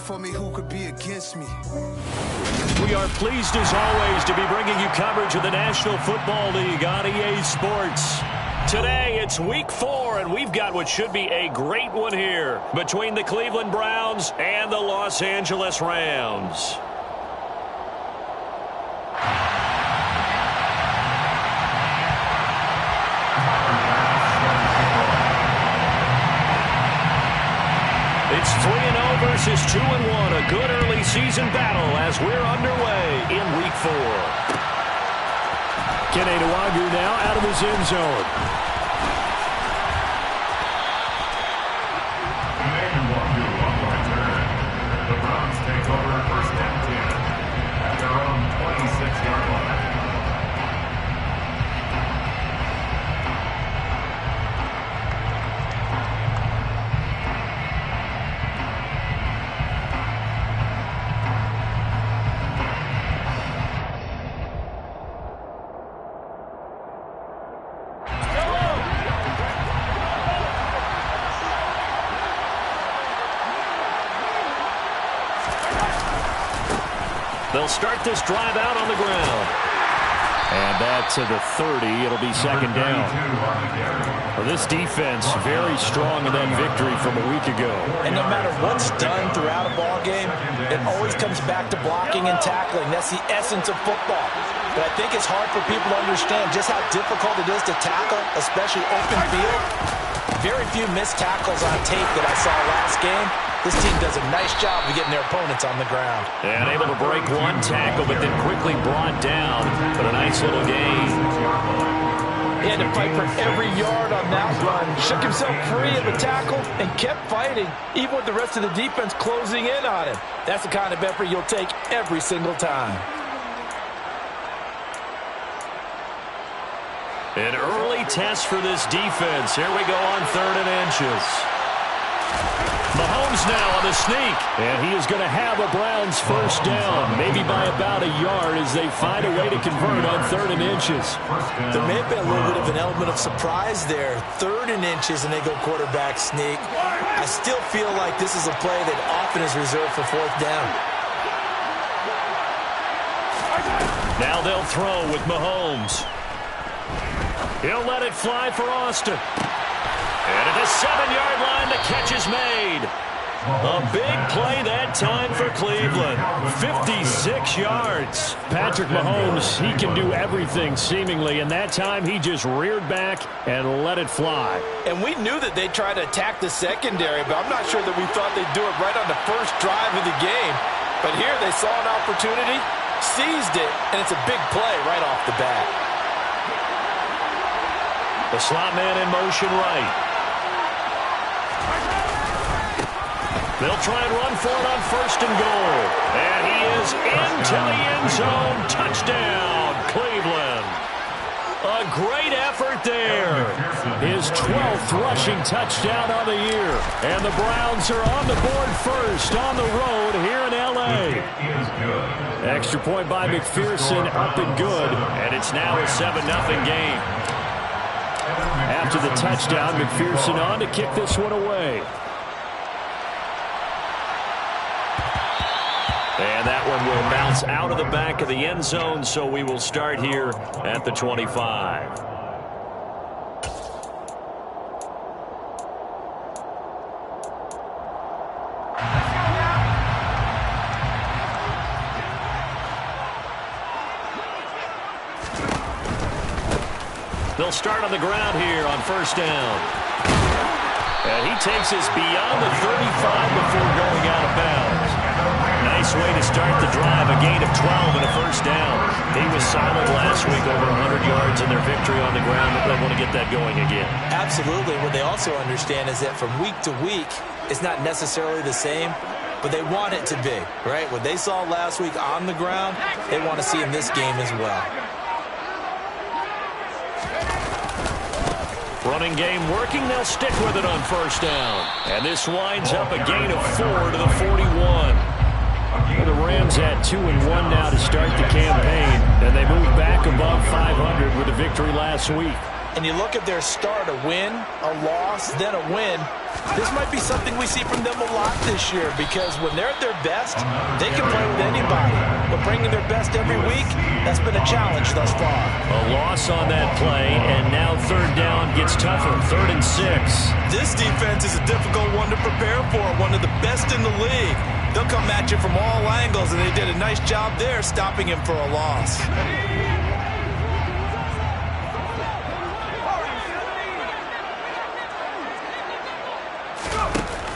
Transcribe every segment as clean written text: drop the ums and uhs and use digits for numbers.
for me, who could be against me? We are pleased as always to be bringing you coverage of the National Football League on EA Sports. Today it's week 4 and we've got what should be a great one here between the Cleveland Browns and the Los Angeles Rams. It's 3-0 versus 2-1, a good early season battle as we're underway in week 4. Kenny Nwagu now out of his end zone. The Browns take over first and 10 at their own 26-yard line. They'll start this drive out on the ground. And that to the 30. It'll be second down. Well, this defense very strong in that victory from a week ago. And no matter what's done throughout a ball game, it always comes back to blocking and tackling. That's the essence of football. But I think it's hard for people to understand just how difficult it is to tackle, especially open field. Very few missed tackles on tape that I saw last game. This team does a nice job of getting their opponents on the ground. And able to break one tackle, but then quickly brought down. But a nice little gain. He had to fight for every yard on that run. Shook himself free of the tackle and kept fighting, even with the rest of the defense closing in on him. That's the kind of effort you'll take every single time. An early test for this defense. Here we go on 3rd and inches. Mahomes now on the sneak, and he is going to have a Browns first down, maybe by about a yard as they find a way to convert on 3rd and inches. There may have been a little bit of an element of surprise there. 3rd and inches, and they go quarterback sneak. I still feel like this is a play that often is reserved for 4th down. Now they'll throw with Mahomes. He'll let it fly for Austin. And at the 7-yard line, the catch is made. A big play that time for Cleveland. 56 yards. Patrick Mahomes, he can do everything seemingly, and that time he just reared back and let it fly. And we knew that they'd try to attack the secondary, but I'm not sure that we thought they'd do it right on the first drive of the game. But here they saw an opportunity, seized it, and it's a big play right off the bat. The slot man in motion right. They'll try and run for it on 1st and goal. And he is into the end zone. Touchdown, Cleveland. A great effort there. His 12th rushing touchdown on the year. And the Browns are on the board first on the road here in L.A. Extra point by McPherson, up and good. And it's now a 7-0 game. After the touchdown, McPherson on to kick this one away. And that one will bounce out of the back of the end zone, so we will start here at the 25. They'll start on the ground here on 1st down. And he takes us beyond the 35 before going out of bounds. Nice way to start the drive, a gain of 12 and a 1st down. He was solid last week, over 100 yards in their victory on the ground. They want to get that going again. Absolutely. What they also understand is that from week to week, it's not necessarily the same, but they want it to be, right? What they saw last week on the ground, they want to see in this game as well. Running game working. They'll stick with it on 1st down. And this winds up a gain of 4 to the 41. The Rams at 2-1 now to start the campaign, and they move back above 500 with a victory last week. and you look at their start, a win, a loss, then a win, this might be something we see from them a lot this year, because when they're at their best, they can play with anybody. But bringing their best every week, that's been a challenge thus far. A loss on that play, and now third down gets tougher, 3rd and 6. This defense is a difficult one to prepare for, one of the best in the league. They'll come at you from all angles, and they did a nice job there stopping him for a loss.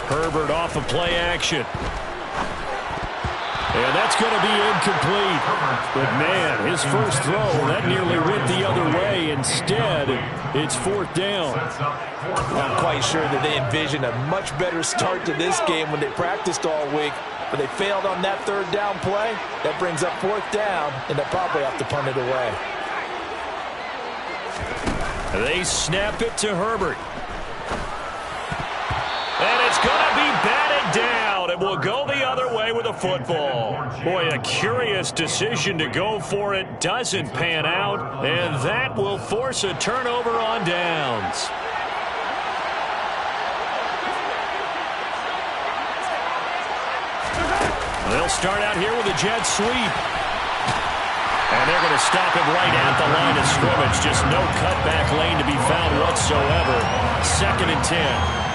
Herbert off of play action. And that's going to be incomplete. But, man, his first throw, that nearly went the other way. Instead, it's 4th down. I'm quite sure that they envisioned a much better start to this game when they practiced all week. But they failed on that 3rd down play. That brings up 4th down, and they'll probably have to punt it away. They snap it to Herbert. And it's going to be batted down. It will go the other way with a football. Boy, a curious decision to go for it. Doesn't pan out. And that will force a turnover on downs. They'll start out here with a jet sweep. And they're going to stop him right at the line of scrimmage. Just no cutback lane to be found whatsoever. 2nd and 10.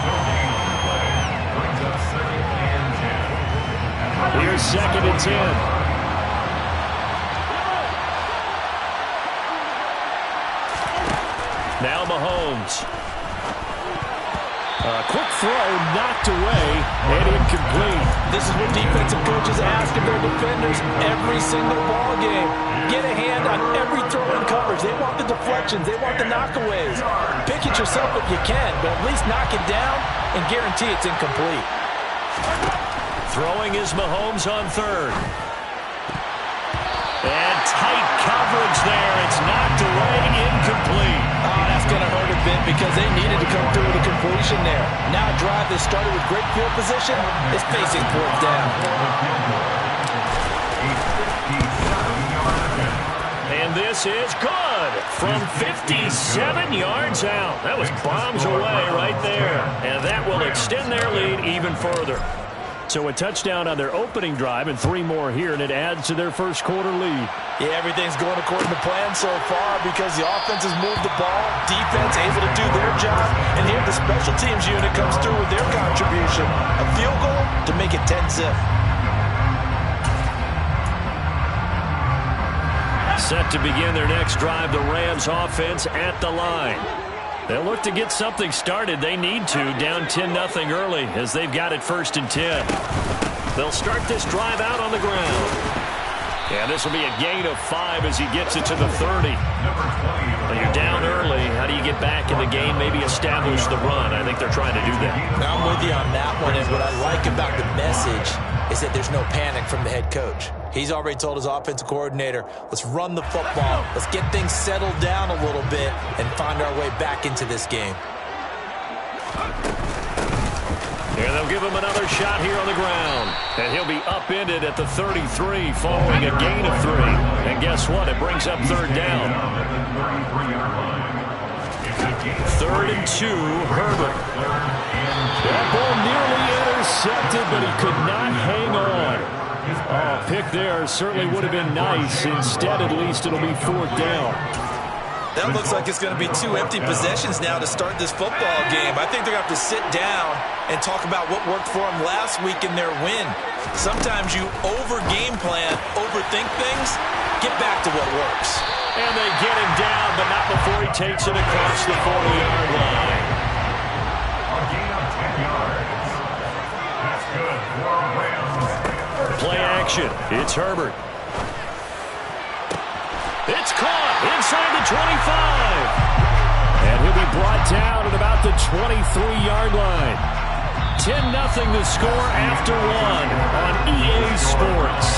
Here's 2nd and 10. Now Mahomes. Quick throw, knocked away, and incomplete. This is what defensive coaches ask of their defenders every single ball game. Get a hand on every throw in coverage. They want the deflections. They want the knockaways. Pick it yourself if you can, but at least knock it down and guarantee it's incomplete. Throwing is Mahomes on 3rd. And tight coverage there. It's knocked away, incomplete. Oh, that's going to hurt a bit because they needed to come through with a completion there. Now a drive that started with great field position is facing 4th down. And this is good from 57 yards out. That was bombs away right there. And that will extend their lead even further. So a touchdown on their opening drive and 3 more here, and it adds to their first quarter lead. Yeah, everything's going according to plan so far because the offense has moved the ball, defense able to do their job, and here the special teams unit comes through with their contribution. A field goal to make it 10-zip. Set to begin their next drive, the Rams offense at the line. They'll look to get something started. They need to, down 10-0 early as they've got it 1st and 10. They'll start this drive out on the ground. And this will be a gain of 5 as he gets it to the 30. When you're down early, how do you get back in the game, maybe establish the run? I think they're trying to do that. I'm with you on that one, and what I like about the message is that there's no panic from the head coach. He's already told his offensive coordinator, let's run the football, let's get things settled down a little bit and find our way back into this game. And they'll give him another shot here on the ground. And he'll be upended at the 33 following a gain of 3. And guess what? It brings up 3rd down. 3rd and 2, Herbert. That ball nearly intercepted, but he could not hang on. Oh, pick there certainly would have been nice. Instead, at least, it'll be 4th down. That looks like it's going to be 2 empty possessions now to start this football game. I think they're going to have to sit down and talk about what worked for them last week in their win. Sometimes you over-game plan, overthink things, get back to what works. And they get him down, but not before he takes it across the 40-yard line. A gain of 10 yards. That's good for Rams. Play action. It's Herbert. It's caught inside the 25. And he'll be brought down at about the 23-yard line. 10-0 the score after 1 on EA Sports.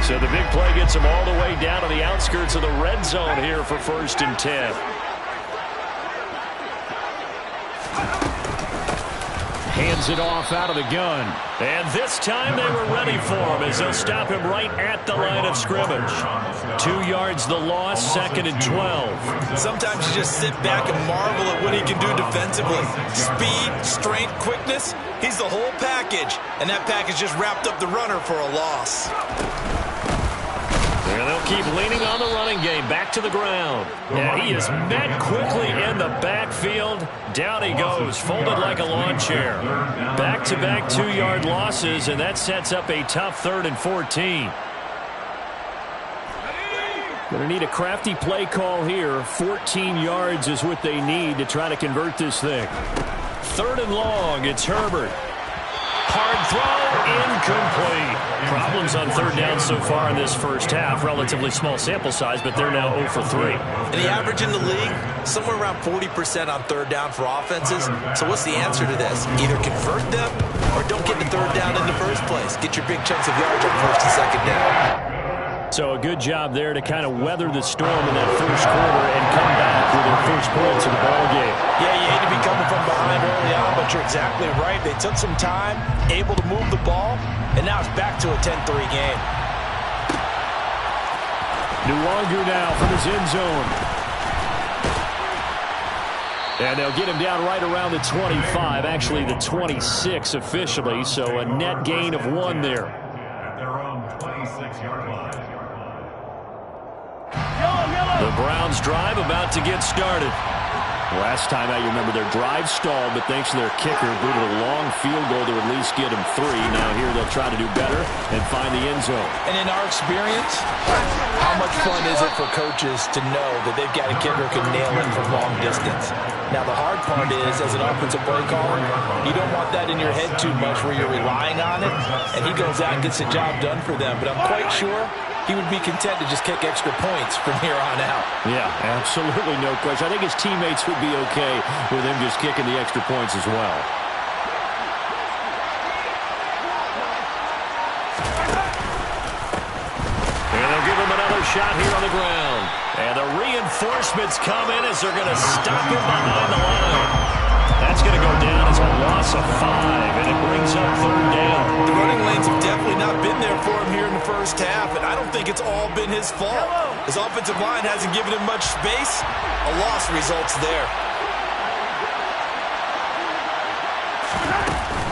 So the big play gets him all the way down to the outskirts of the red zone here for 1st and 10. hands it off out of the gun. And this time they were ready for him as they'll stop him right at the line of scrimmage. 2 yards the loss, 2nd and 12. Sometimes you just sit back and marvel at what he can do defensively. Speed, strength, quickness, he's the whole package. And that package just wrapped up the runner for a loss. And they'll keep leaning on the running game. Back to the ground. And he is met quickly in the backfield. Down he goes, folded like a lawn chair. Back-to-back 2-yard losses, and that sets up a tough 3rd and 14. Going to need a crafty play call here. 14 yards is what they need to try to convert this thing. 3rd and long, it's Herbert. Hard throw, incomplete. Problems on 3rd down so far in this first half. Relatively small sample size, but they're now 0 for 3. And the average in the league, somewhere around 40% on 3rd down for offenses. So what's the answer to this? Either convert them or don't get the 3rd down in the first place. Get your big chunks of yards on 1st and 2nd down. So a good job there to kind of weather the storm in that first quarter and come back with their first points in the ballgame. Yeah, you hate to be coming from behind early on, but you're exactly right. They took some time, able to move the ball, and now it's back to a 10-3 game. Nwangu now from his end zone. And they'll get him down right around the 25, actually the 26 officially, so a net gain of 1 there. At their own 26-yard line. The Browns drive about to get started. Last time out, you remember their drive stalled, but thanks to their kicker, booted a long field goal to at least get them 3. Now here they'll try to do better and find the end zone. And in our experience, how much fun is it for coaches to know that they've got a kicker who can nail it from long distance? Now the hard part is, as an offensive play caller, you don't want that in your head too much where you're relying on it, and he goes out and gets the job done for them. But I'm quite sure he would be content to just kick extra points from here on out. Yeah, absolutely no question. I think his teammates would be okay with him just kicking the extra points as well. And they'll give him another shot here on the ground. And the reinforcements come in as they're going to stop him behind the line. That's going to go down as a loss of 5, and it brings up 3rd down. The running lanes have definitely not been there for him here in the first half, and I don't think it's all been his fault. His offensive line hasn't given him much space. A loss results there.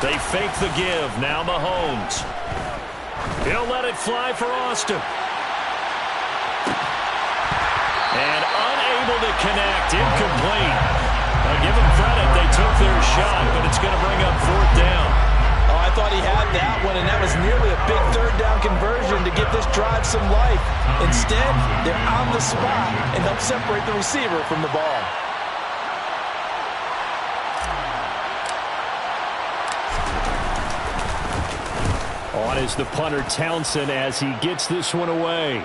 They fake the give. Now Mahomes. He'll let it fly for Austin. And unable to connect. Incomplete. I'll give them credit. They took their shot, but it's going to bring up 4th down. Oh, I thought he had that one, and that was nearly a big 3rd down conversion to give this drive some life. Instead, they're on the spot and help separate the receiver from the ball. On is the punter Townsend as he gets this one away.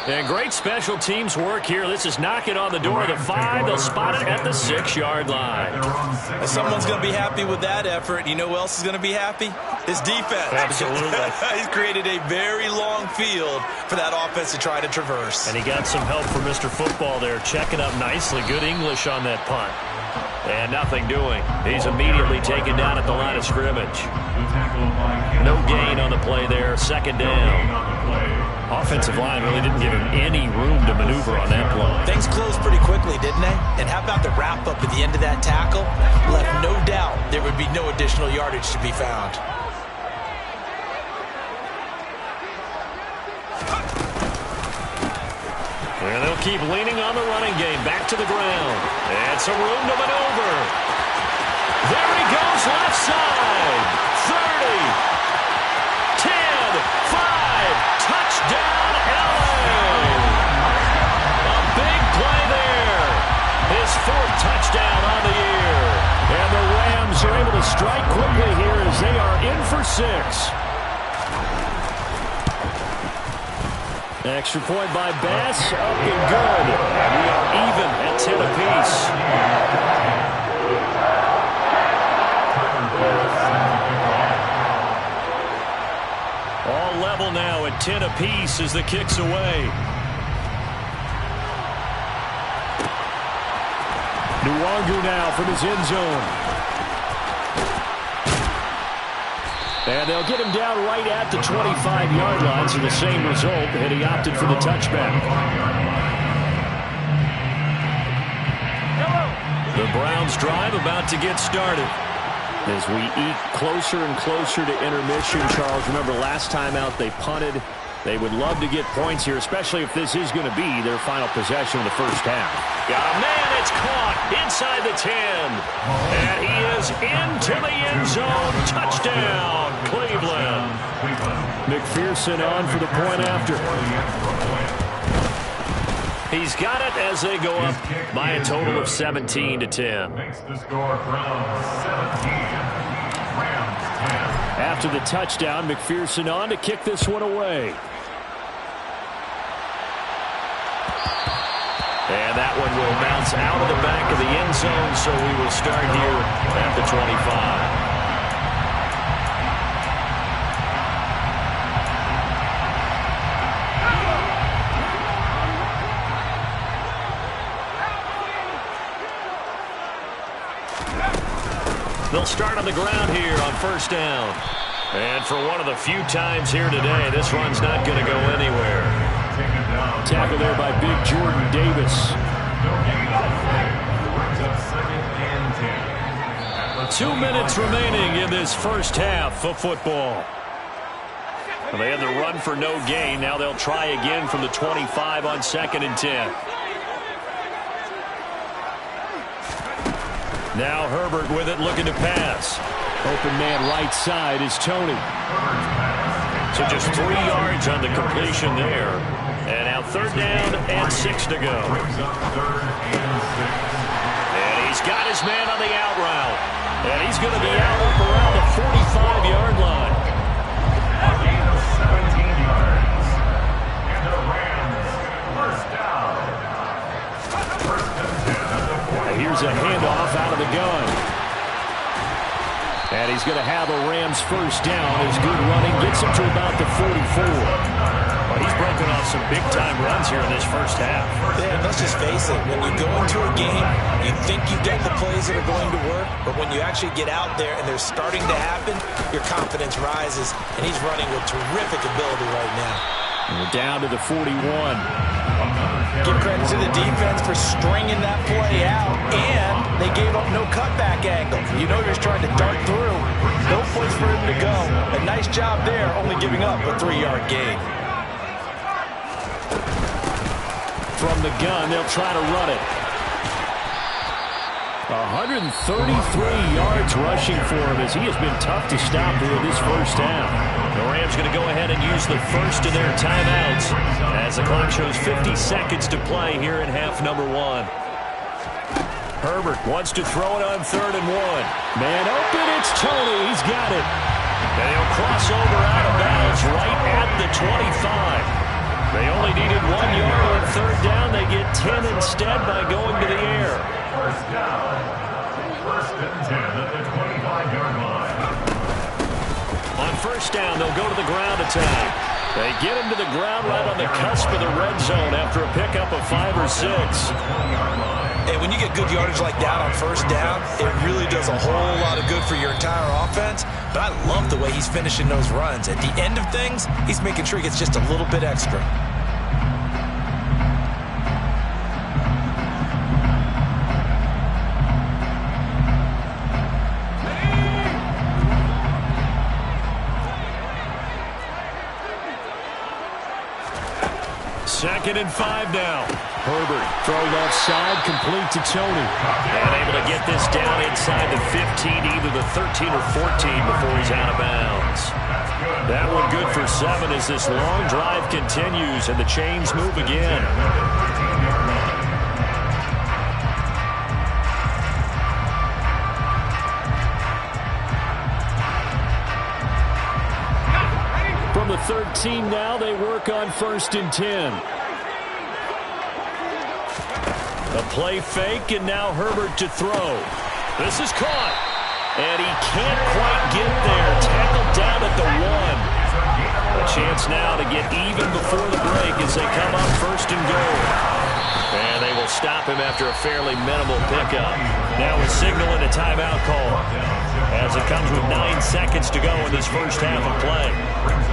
And great special teams work here. This is knocking on the door of the 5. They'll spot it at the 6-yard line. Someone's going to be happy with that effort. You know who else is going to be happy? His defense. Absolutely. He's created a very long field for that offense to try to traverse. And he got some help from Mr. Football there, checking up nicely. Good English on that punt. And nothing doing. He's immediately taken down at the line of scrimmage. No gain on the play there. 2nd down. Offensive line really didn't give him any room to maneuver on that play. Things closed pretty quickly, didn't they? And how about the wrap-up at the end of that tackle? Left no doubt there would be no additional yardage to be found. And they'll keep leaning on the running game. Back to the ground. And some room to maneuver. There he goes, left side. 30. 10, 5, touchdown, LA. A big play there. His 4th touchdown on the year. And the Rams are able to strike quickly here as they are in for 6. Extra point by Bass, up and good. And we are even at 10 apiece. All level now at 10 apiece as the kick's away. Nwangu now from his end zone. And they'll get him down right at the 25-yard line, so the same result, and he opted for the touchback. The Browns drive about to get started. As we eke closer and closer to intermission, Charles, remember last time out they punted. They would love to get points here, especially if this is going to be their final possession of the first half. Got a man, it's caught inside the 10. And he is into the end zone. Touchdown, Cleveland. McPherson on for the point after. He's got it as they go up by a total of 17-10. Makes the score Browns 17, Rams 10. After the touchdown, McPherson on to kick this one away. And that one will bounce out of the back of the end zone, so we will start here at the 25. They'll start on the ground here on first down. And for one of the few times here today, this run's not going to go anywhere. Tackle there by big Jordan Davis. 2 minutes remaining in this first half of football. Well, they had the run for no gain. Now they'll try again from the 25 on 2nd and 10. Now Herbert with it, looking to pass. Open man right side is Tony. So just 3 yards on the completion there. And now 3rd down and 6 to go. And he's got his man on the out route. And he's going to be out up around the 45-yard line. A gain of 17 yards. And the Rams, first down. First and 10 at the 40. Here's a handoff out of the gun. And he's going to have a Rams first down. His good running gets him to about the 44. Well, he's broken off some big-time runs here in this first half. Yeah, let's just face it. When you go into a game, you think you get the plays that are going to work, but when you actually get out there and they're starting to happen, your confidence rises, and he's running with terrific ability right now. And we're down to the 41. Give credit to the defense for stringing that play out, and they gave up no cutback angle. You know you're trying to dart through. No place for him to go. A nice job there, only giving up a 3-yard gain. From the gun, they'll try to run it. 133 yards rushing for him as he has been tough to stop here in this first half. The Rams going to go ahead and use the first of their timeouts as the clock shows 50 seconds to play here in half number 1. Herbert wants to throw it on 3rd and 1. Man open, it's Tony. He's got it. And he'll cross over out of bounds right at the 25. They only needed 1 yard on 3rd down. They get 10 instead by going to the air. First down. First and 10 at the 25-yard line. On first down, they'll go to the ground attack. They get him to the ground right on the cusp of the red zone after a pickup of 5 or 6. Hey, when you get good yardage like that on first down, it really does a whole lot of good for your entire offense. But I love the way he's finishing those runs. At the end of things, he's making sure he gets just a little bit extra. Second and 5 now. Herbert throwing offside, complete to Tony. And able to get this down inside the 15, either the 13 or 14 before he's out of bounds. That one good for 7 as this long drive continues and the chains move again. From the 13 now, they work on 1st and 10. A play fake, and now Herbert to throw. This is caught. And he can't quite get there. Tackled down at the 1. A chance now to get even before the break as they come up first and goal. And they will stop him after a fairly minimal pickup. Now we're signaling a timeout call as it comes with 9 seconds to go in this first half of play.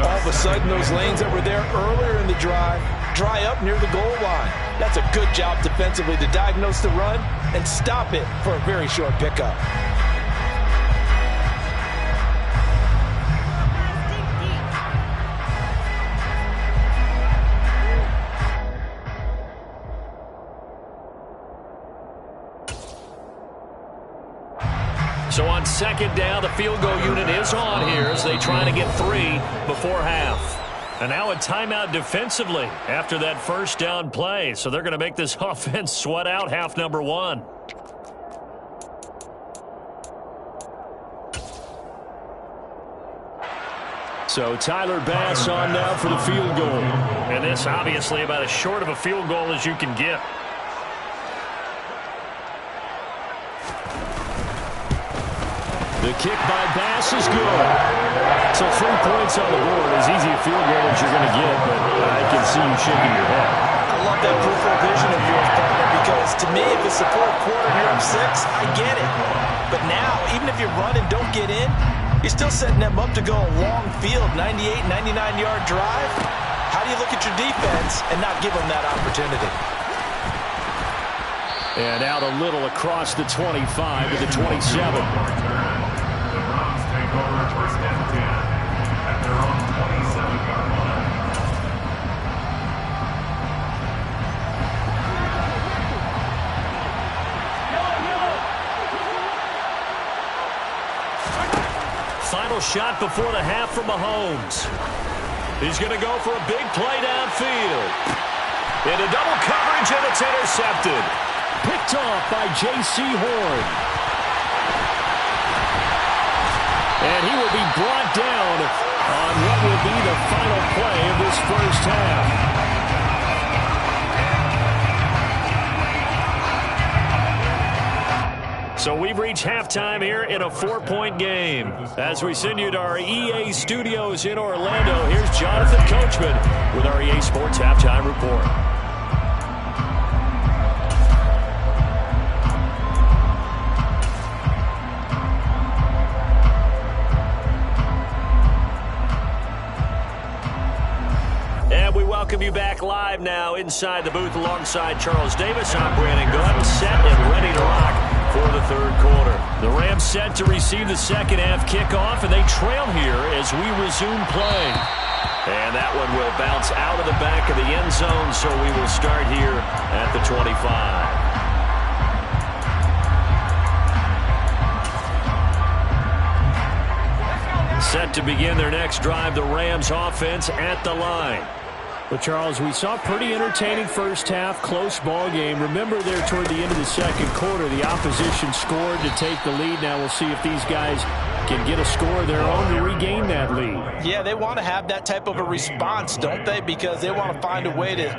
All of a sudden, those lanes that were there earlier in the drive dry up near the goal line. That's a good job defensively to diagnose the run and stop it for a very short pickup. So on second down, the field goal unit is on here as they try to get 3 before half. And now a timeout defensively after that first down play. So they're going to make this offense sweat out half number 1. So Tyler Bass on now for the field goal. And this obviously about as short of a field goal as you can get. The kick by Bass is good. So 3 points on the board. As easy a field goal as you're going to get, but I can see you shaking your head. I love that peripheral vision of yours, partner, because to me, if it's the fourth quarter and you're up 6, I get it. But now, even if you run and don't get in, you're still setting them up to go a long field, 98, 99-yard drive. How do you look at your defense and not give them that opportunity? And out a little across the 25 to the 27. Take over first and 10 at their own 27-yard line. Final shot before the half from Mahomes. He's going to go for a big play downfield. Into double coverage, and it's intercepted. Picked off by J.C. Horn. And he will be brought down on what will be the final play of this first half. So we've reached halftime here in a 4-point game. As we send you to our EA studios in Orlando, here's Jonathan Coachman with our EA Sports Halftime Report. Welcome you back live now inside the booth alongside Charles Davis. I'm Brandon Glenn, set and ready to rock for the third quarter. The Rams set to receive the second half kickoff, and they trail here as we resume play. And that one will bounce out of the back of the end zone, so we will start here at the 25. Set to begin their next drive, the Rams offense at the line. But, Charles, we saw a pretty entertaining first half, close ball game. Remember there toward the end of the second quarter, the opposition scored to take the lead. Now we'll see if these guys can get a score of their own to regain that lead. Yeah, they want to have that type of a response, don't they? Because they want to find a way to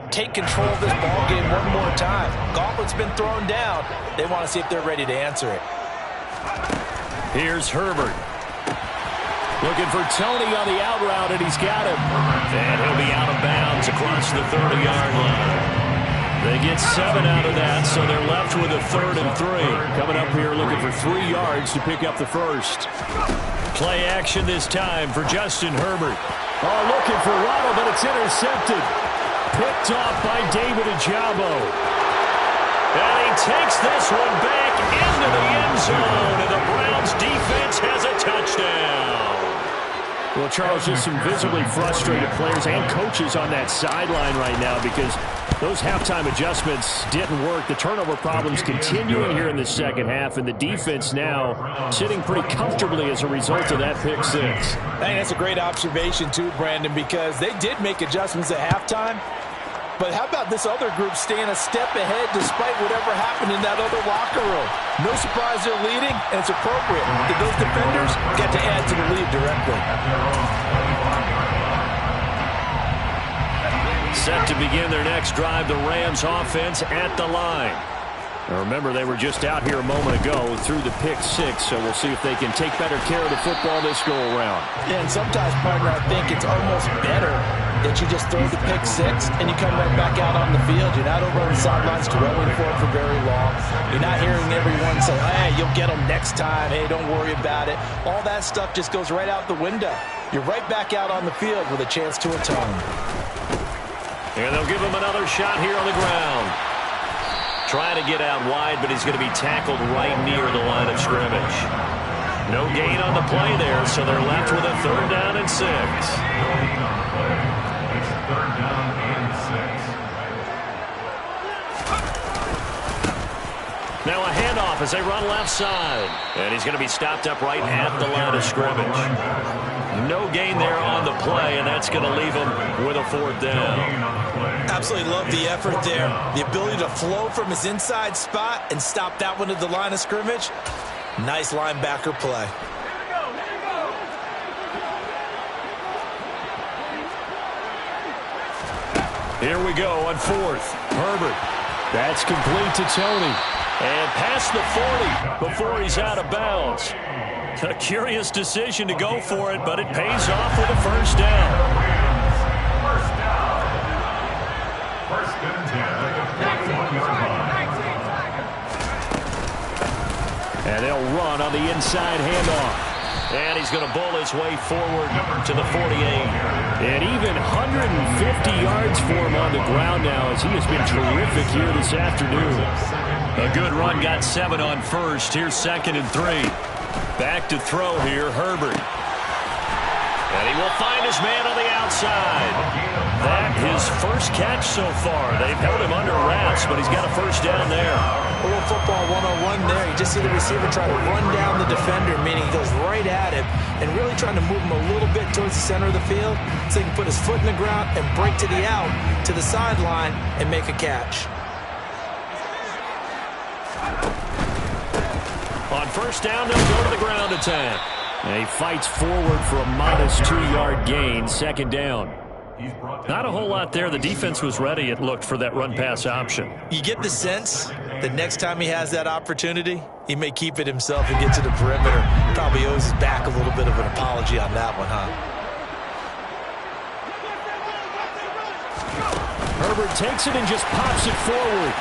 take control of this ball game one more time. Gauntlet's been thrown down. They want to see if they're ready to answer it. Here's Herbert. Looking for Tony on the out route, and he's got him. And he'll be out of bounds across the 30-yard line. They get 7 out of that, so they're left with a 3rd and 3. Coming up here looking for 3 yards to pick up the first. Play action this time for Justin Herbert. Oh, looking for Waddle, but it's intercepted. Picked off by David Ojabo. And he takes this one back into the end zone, and the Browns defense has a touchdown. Well, Charles, just some visibly frustrated players and coaches on that sideline right now because those halftime adjustments didn't work. The turnover problems continuing here in the second half, and the defense now sitting pretty comfortably as a result of that pick six. I think that's a great observation too, Brandon, because they did make adjustments at halftime. But how about this other group staying a step ahead despite whatever happened in that other locker room? No surprise they're leading, and it's appropriate that those defenders get to add to the lead directly. Set to begin their next drive, the Rams offense at the line. Now remember, they were just out here a moment ago through the pick six, so we'll see if they can take better care of the football this go-around. Yeah, and sometimes, partner, I think it's almost better that you just throw the pick six and you come right back out on the field. You're not over on the sidelines dwelling for it for very long. You're not hearing everyone say, hey, you'll get them next time. Hey, don't worry about it. All that stuff just goes right out the window. You're right back out on the field with a chance to atone. And they'll give him another shot here on the ground. Trying to get out wide, but he's going to be tackled right near the line of scrimmage. No gain on the play there, so they're left with a 3rd down and 6. No gain on the play. It's 3rd down and 6. Now a handoff as they run left side. And he's going to be stopped up right at the line of scrimmage. No gain there on the play, and that's going to leave him with a 4th down. Absolutely love the effort there. The ability to flow from his inside spot and stop that one at the line of scrimmage. Nice linebacker play. Here we go on 4th. Herbert. That's complete to Tony. And past the 40 before he's out of bounds. A curious decision to go for it, but it pays off with a 1st down. And they'll run on the inside handoff. And he's going to bull his way forward to the 48. And even 150 yards for him on the ground now, as he has been terrific here this afternoon. A good run, got 7 on 1st. Here's 2nd and 3. Back to throw here, Herbert. And he will find his man on the outside. That his first catch so far. They've held him under wraps, but he's got a 1st down there. A little football 101 there. You just see the receiver try to run down the defender, meaning he goes right at him and really trying to move him a little bit towards the center of the field so he can put his foot in the ground and break to the out, to the sideline, and make a catch. On 1st down, they'll go to the ground attack. And he fights forward for a modest 2-yard gain, 2nd down. Not a whole lot there. The defense was ready, it looked, for that run-pass option. You get the sense that next time he has that opportunity, he may keep it himself and get to the perimeter. Probably owes his back a little bit of an apology on that one, huh? Herbert takes it and just pops it forward.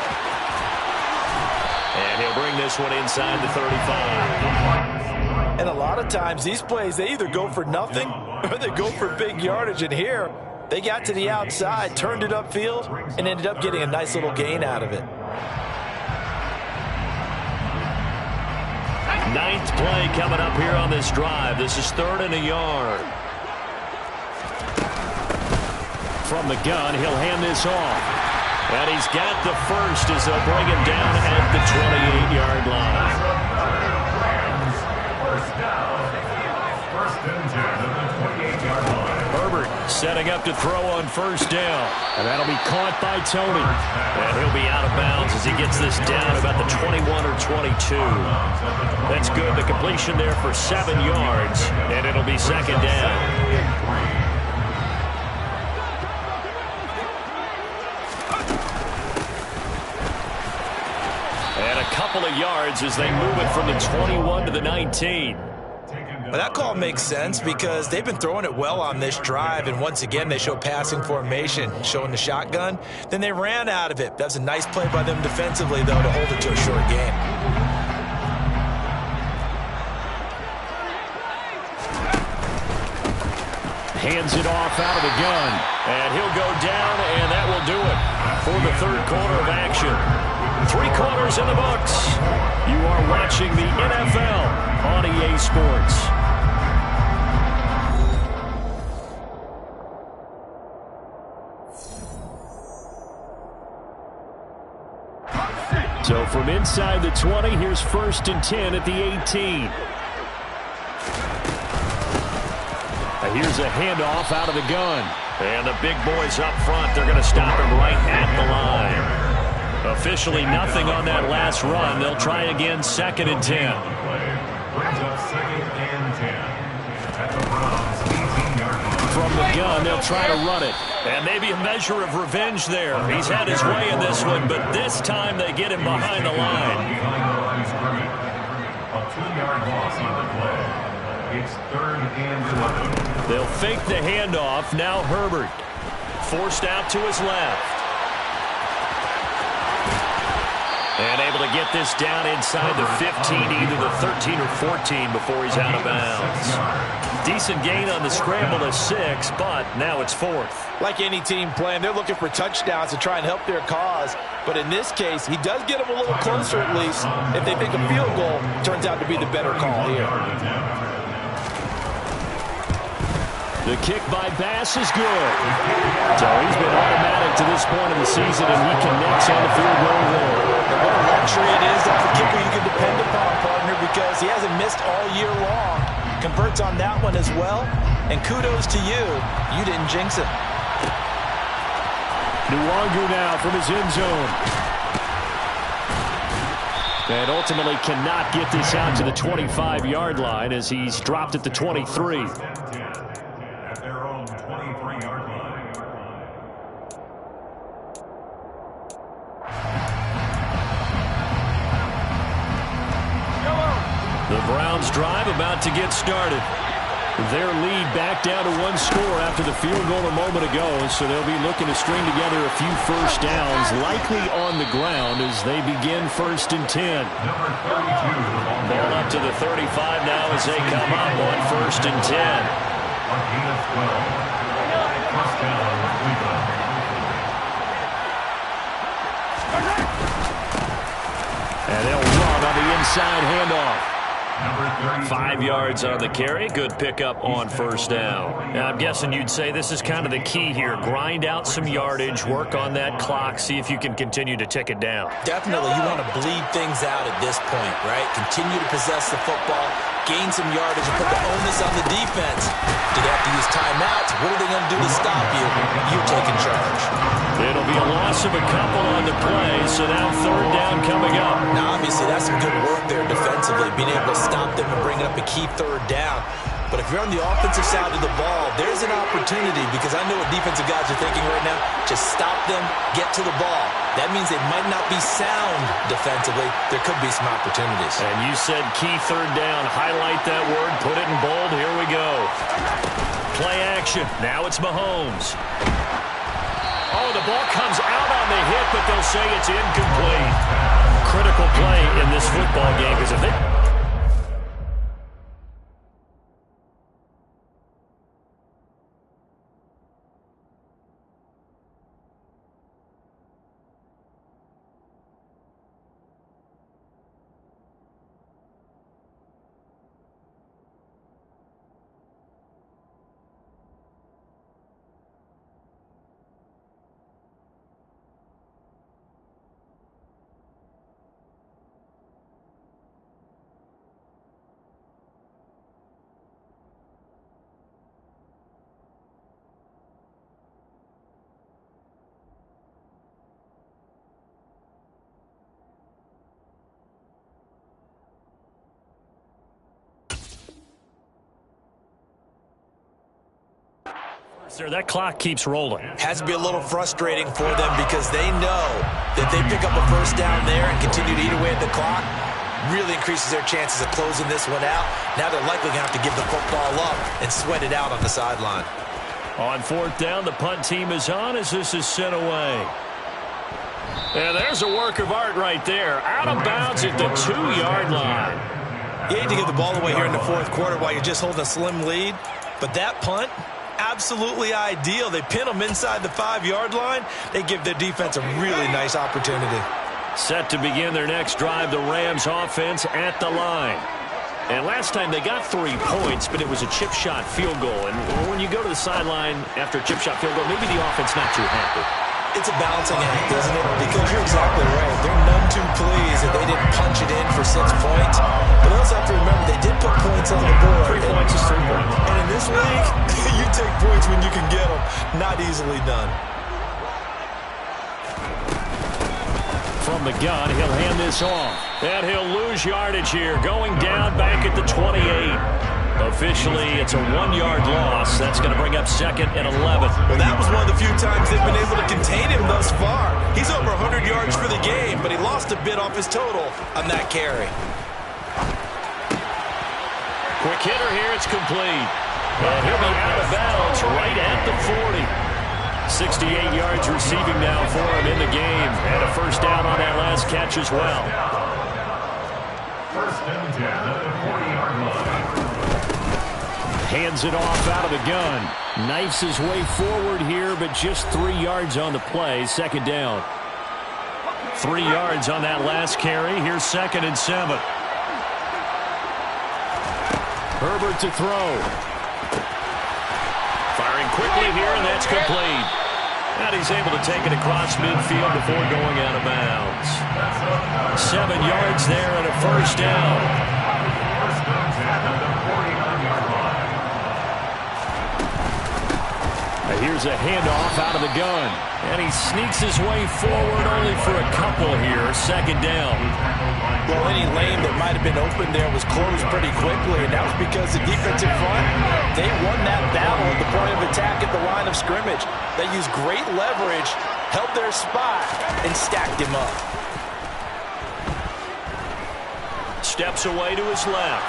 And he'll bring this one inside the 35. And a lot of times, these plays, they either go for nothing or they go for big yardage. And here, they got to the outside, turned it upfield, and ended up getting a nice little gain out of it. 9th play coming up here on this drive. This is 3rd and a yard. From the gun, he'll hand this off. And he's got the 1st as they'll bring him down at the 28-yard line. Herbert setting up to throw on 1st down. And that'll be caught by Tony. And he'll be out of bounds as he gets this down about the 21 or 22. That's good. The completion there for 7 yards. And it'll be 2nd down. And a couple of yards as they move it from the 21 to the 19. Well, that call makes sense because they've been throwing it well on this drive, and once again, they show passing formation, showing the shotgun. Then they ran out of it. That was a nice play by them defensively, though, to hold it to a short game. Hands it off out of the gun. And he'll go down, and that will do it for the 3rd quarter of action. 3 quarters in the books. You are watching the NFL on EA Sports. So from inside the 20, here's 1st and 10 at the 18. Here's a handoff out of the gun. And the big boys up front, they're going to stop him right at the line. Officially nothing on that last run. They'll try again, 2nd and 10. Brings up 2nd and 10 at the Browns' 18-yard line. From the gun, they'll try to run it. And maybe a measure of revenge there. He's had his way in this one, but this time they get him behind the line. A 2-yard loss on the play. It's 3rd and 11. They'll fake the handoff. Now Herbert. Forced out to his left. And able to get this down inside the 15, either the 13 or 14 before he's out of bounds. Decent gain on the scramble to 6, but now it's 4th. Like any team playing, they're looking for touchdowns to try and help their cause. But in this case, he does get them a little closer at least. If they think a field goal turns out to be the better call here. The kick by Bass is good. So he's been automatic to this point in the season, and he connects on the field goal there. What a luxury it is that the kicker you can depend upon, partner, because he hasn't missed all year long. Converts on that one as well, and kudos to you. You didn't jinx it. Nwangu now from his end zone. And ultimately cannot get this out to the 25-yard line as he's dropped at the 23. At their own 23-yard line. The Browns drive about to get started. Their lead back down to 1 score after the field goal a moment ago, so they'll be looking to string together a few first downs, likely on the ground as they begin 1st and 10. Number 32. Ball up to the 35 now as they come up on 1st and 10. A gain of 12. First down, Cleveland. And they'll run on the inside handoff. Number 5 yards on the carry. Good pickup on 1st down. Now, I'm guessing you'd say this is kind of the key here. Grind out some yardage, work on that clock, see if you can continue to tick it down. Definitely, you want to bleed things out at this point, right? Continue to possess the football, gain some yardage, and put the onus on the defense. Do they have to use timeouts? What are they going to do to stop you? You're taking charge. It'll be a loss of a couple on the play, so now 3rd down coming up. Now, obviously, that's some good work there defensively, being able to stop them and bring up a key 3rd down. But if you're on the offensive side of the ball, there's an opportunity, because I know what defensive guys are thinking right now. Just stop them, get to the ball. That means they might not be sound defensively. There could be some opportunities. And you said key 3rd down. Highlight that word, put it in bold. Here we go. Play action. Now it's Mahomes. Oh, the ball comes out on the hit, but they'll say it's incomplete. Critical play in this football game, because if they... Sir, that clock keeps rolling. Has to be a little frustrating for them, because they know that they pick up a 1st down there and continue to eat away at the clock, really increases their chances of closing this one out. Now they're likely going to have to give the football up and sweat it out on the sideline. On 4th down, the punt team is on as this is sent away. And there's a work of art right there. Out of bounds at the 2-yard line. You hate to give the ball away here in the 4th quarter while you're just holding a slim lead, but that punt, absolutely ideal. They pin them inside the 5-yard line. They give their defense a really nice opportunity. Set to begin their next drive, the Rams offense at the line. And last time they got 3 points, but it was a chip shot field goal. And when you go to the sideline after a chip shot field goal, maybe the offense not too happy. It's a balancing act, isn't it? Because you're exactly right. They're none too pleased that they didn't punch it in for 6 points. But they also have to remember they did put points on the board. 3 points is 3 points. And in this league, you take points when you can get them. Not easily done. From the gun, he'll hand this off. And he'll lose yardage here, going down back at the 28. Officially, it's a 1-yard loss. That's going to bring up 2nd and 11. Well, that was one of the few times they've been able to contain him thus far. He's over 100 yards for the game, but he lost a bit off his total on that carry. Quick hitter here. It's complete. And he'll be out of bounds right at the 40. 68 yards receiving now for him in the game. And a first down on that last catch as well. First and 10 at the 40-yard line. Hands it off out of the gun. Knifes his way forward here, but just 3 yards on the play. 2nd down. 3 yards on that last carry. Here's 2nd and 7. Herbert to throw. Firing quickly here, and that's complete. And he's able to take it across midfield before going out of bounds. 7 yards there and a first down. First and 10 at the 49-yard line. Here's a handoff out of the gun. And he sneaks his way forward only for a couple here. 2nd down. Well, any lane that might have been open there was closed pretty quickly, and that was because the defensive front, they won that battle at the point of attack at the line of scrimmage. They used great leverage, held their spot, and stacked him up. Steps away to his left.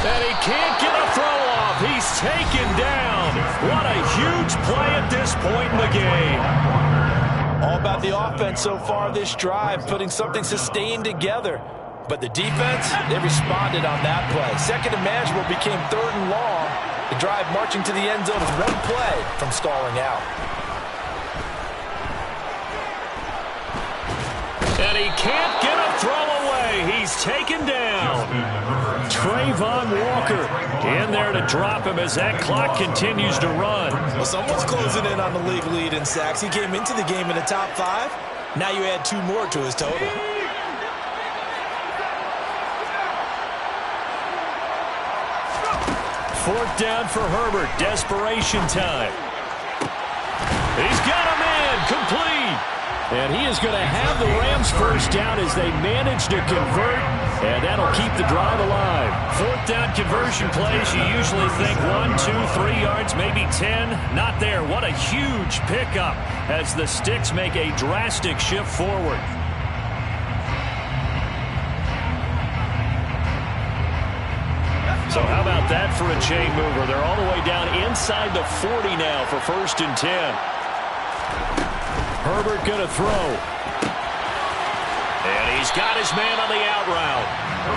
And he can't get a throw off. He's taken down. What a huge play at this point in the game. All about the offense so far this drive, putting something sustained together. But the defense, they responded on that play. 2nd and manageable became 3rd and long. The drive marching to the end zone is one play from stalling out. And he can't get a throw away. He's taken down. Trayvon Walker in there to drop him as that clock continues to run. Well, someone's closing in on the league lead in sacks. He came into the game in the top 5. Now you add 2 more to his total. Fourth down for Herbert. Desperation time. He's got a man. Complete. And he is going to have the Rams first down as they manage to convert, and that'll keep the drive alive. Fourth down conversion plays, you usually think 1, 2, 3 yards, maybe 10. Not there. What a huge pickup as the Sticks make a drastic shift forward. So how about that for a chain mover? They're all the way down inside the 40 now for 1st and 10. Herbert going to throw. And he's got his man on the out route.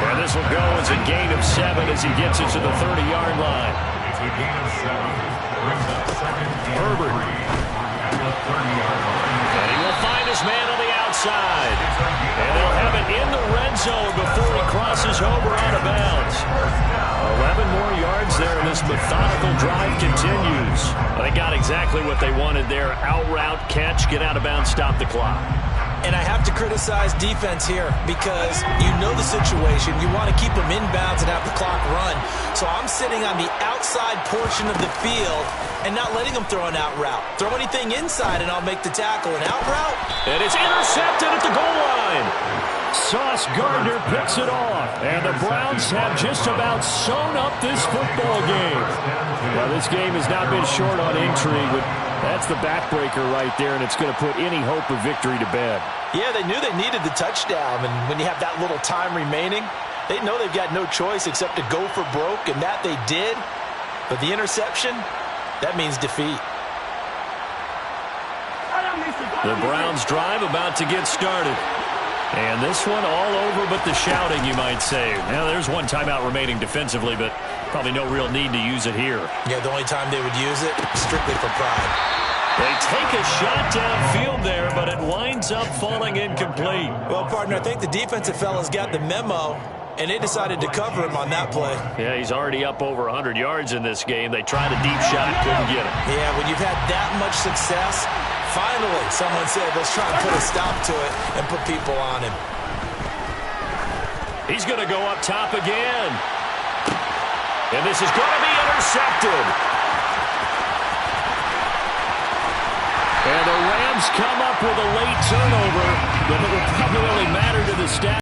And this will go as a gain of 7 as he gets it to the 30-yard line. It's a gain of 7. Brings up 2nd and Herbert. 3 at the 30-yard line. And he will find his man on the outside. And they'll have it in the red zone before he crosses over out of bounds. 11 more yards there, and this methodical drive continues. Well, they got exactly what they wanted there. Out route, catch, get out of bounds, stop the clock. And I have to criticize defense here because you know the situation. You want to keep them inbounds and have the clock run. So I'm sitting on the outside portion of the field and not letting them throw an out route. Throw anything inside and I'll make the tackle. An out route? And it's intercepted at the goal line. Sauce Gardner picks it off, and the Browns have just about sewn up this football game. Well, this game has not been short on intrigue, but that's the backbreaker right there, and it's going to put any hope of victory to bed. Yeah, they knew they needed the touchdown, and when you have that little time remaining, they know they've got no choice except to go for broke, and that they did. But the interception, that means defeat. The Browns drive about to get started. And this one all over but the shouting, you might say. Now, there's one timeout remaining defensively, but probably no real need to use it here. Yeah, the only time they would use it, strictly for pride. They take a shot downfield there, but it winds up falling incomplete. Well, partner, I think the defensive fellas got the memo, and they decided to cover him on that play. Yeah, he's already up over 100 yards in this game. They tried a deep shot, couldn't get it. Yeah, when you've had that much success, finally someone said, let's try and put a stop to it and put people on him. He's going to go up top again. And this is going to be intercepted. And the Rams come up with a late turnover, but it will probably only matter to the stat.